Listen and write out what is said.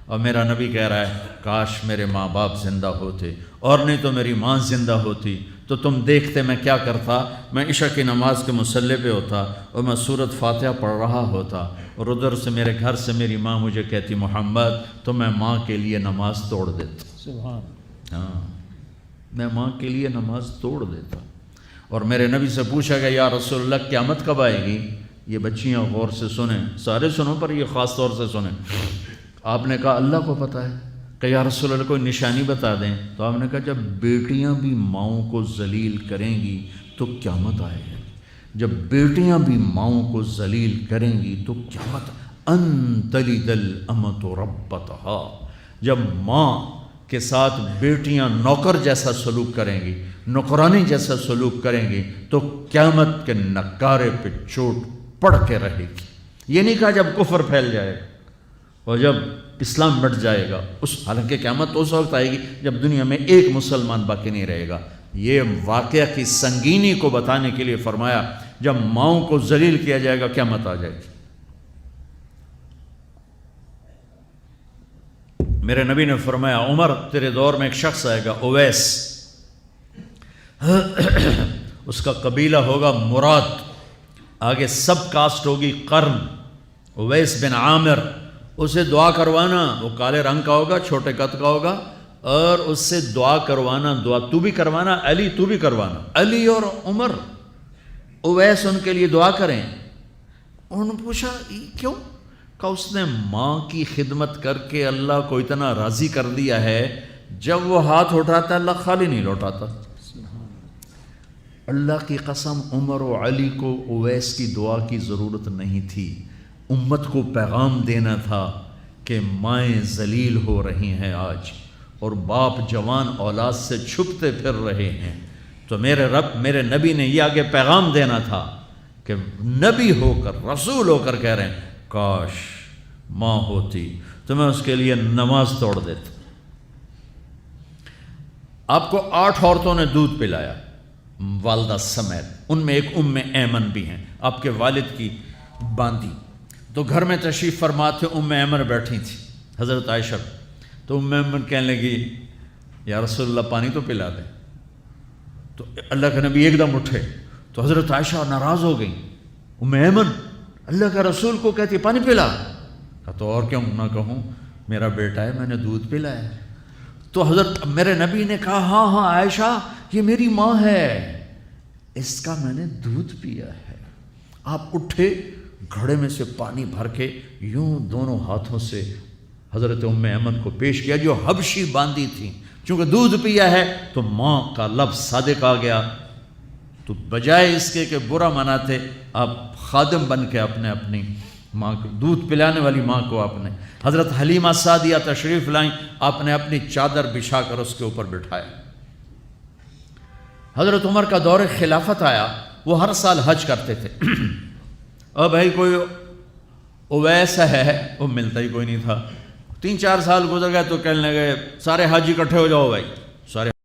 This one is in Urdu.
اور میرا نبی کہہ رہا ہے کاش میرے ماں باپ زندہ ہوتے، اور نہیں تو میری ماں زندہ ہوتی تو تم دیکھتے میں کیا کرتا، میں عشاء کی نماز کے مصلی پہ ہوتا اور میں سورۃ فاتحہ پڑھ رہا ہوتا، اور ادھر سے میرے گھر سے میری ماں مجھے کہتی محمد، تو میں ماں کے لیے نماز توڑ دیتا۔ سبحان ہاں، میں ماں کے لیے نماز توڑ دیتا۔ اور میرے نبی سے پوچھا گیا یا رسول اللہ قیامت کب آئے گی؟ یہ بچیاں غور سے سنیں، سارے سنوں پر یہ خاص طور سے سنیں۔ آپ نے کہا اللہ کو پتہ ہے، کہ یا رسول اللہ کوئی نشانی بتا دیں۔ تو آپ نے کہا جب بیٹیاں بھی ماؤں کو ذلیل کریں گی تو قیامت آئے گی، جب بیٹیاں بھی ماؤں کو ذلیل کریں گی تو قیامت، ان تلد الامۃ ربتہا، جب ماں کے ساتھ بیٹیاں نوکر جیسا سلوک کریں گی، نوکرانی جیسا سلوک کریں گی تو قیامت کے نکارے پہ چوٹ پڑ کے رہے گی۔ یہ نہیں کہا جب کفر پھیل جائے اور جب اسلام مٹ جائے گا، حالانکہ قیامت تو اس وقت آئے گی جب دنیا میں ایک مسلمان باقی نہیں رہے گا۔ یہ واقعہ کی سنگینی کو بتانے کے لیے فرمایا جب ماؤں کو ذلیل کیا جائے گا قیامت آ جائے گی۔ میرے نبی نے فرمایا عمر تیرے دور میں ایک شخص آئے گا اویس، اس کا قبیلہ ہوگا مراد، آگے سب کاسٹ ہوگی قرن، اویس بن عامر، اسے دعا کروانا، وہ کالے رنگ کا ہوگا، چھوٹے قد کا ہوگا، اور اس سے دعا کروانا، دعا تو بھی کروانا، علی تو بھی کروانا، علی اور عمر، اویس ان کے لیے دعا کریں۔ انہوں نے پوچھا کیوں؟ کہ اس نے ماں کی خدمت کر کے اللہ کو اتنا راضی کر دیا ہے، جب وہ ہاتھ اٹھاتا اللہ خالی نہیں لوٹاتا۔ اللہ کی قسم عمر و علی کو اویس کی دعا کی ضرورت نہیں تھی، امت کو پیغام دینا تھا کہ مائیں ذلیل ہو رہی ہیں آج، اور باپ جوان اولاد سے چھپتے پھر رہے ہیں، تو میرے رب میرے نبی نے یہ آگے پیغام دینا تھا کہ نبی ہو کر رسول ہو کر کہہ رہے ہیں کاش ماں ہوتی تو میں اس کے لیے نماز توڑ دیتا۔ آپ کو 8 عورتوں نے دودھ پلایا والدہ سمیت، ان میں ایک ایمن بھی ہیں، آپ کے والد کی باندی، تو گھر میں تشریف فرما تھے، ایمن بیٹھی تھی حضرت عائشہ، تو ایمن کہنے لگی یا رسول اللہ پانی تو پلا دیں، تو اللہ کے نبی ایک دم اٹھے، تو حضرت عائشہ ناراض ہو گئی، ایمن اللہ کے رسول کو کہتی پانی پلا، کہا تو اور کیوں نہ کہوں، میرا بیٹا ہے میں نے دودھ پلایا۔ تو حضرت میرے نبی نے کہا ہاں ہاں عائشہ یہ میری ماں ہے، اس کا میں نے دودھ پیا ہے۔ آپ اٹھے، گھڑے میں سے پانی بھر کے یوں دونوں ہاتھوں سے حضرت ایمن کو پیش کیا جو حبشی باندی تھی، چونکہ دودھ پیا ہے تو ماں کا لفظ صادق آ گیا، تو بجائے اس کے کہ برا مناتے آپ خادم بن کے اپنی ماں کو دودھ پلانے والی ماں کو آپ نے، حضرت حلیمہ سعدیہ تشریف لائیں، آپ نے اپنی چادر بچھا کر اس کے اوپر بٹھایا۔ حضرت عمر کا دور خلافت آیا، وہ ہر سال حج کرتے تھے، اور بھائی کوئی اویس ہے وہ ملتا ہی کوئی نہیں تھا، 3-4 سال گزر گئے تو کہنے لگے سارے حاجی اکٹھے ہو جاؤ بھائی، سارے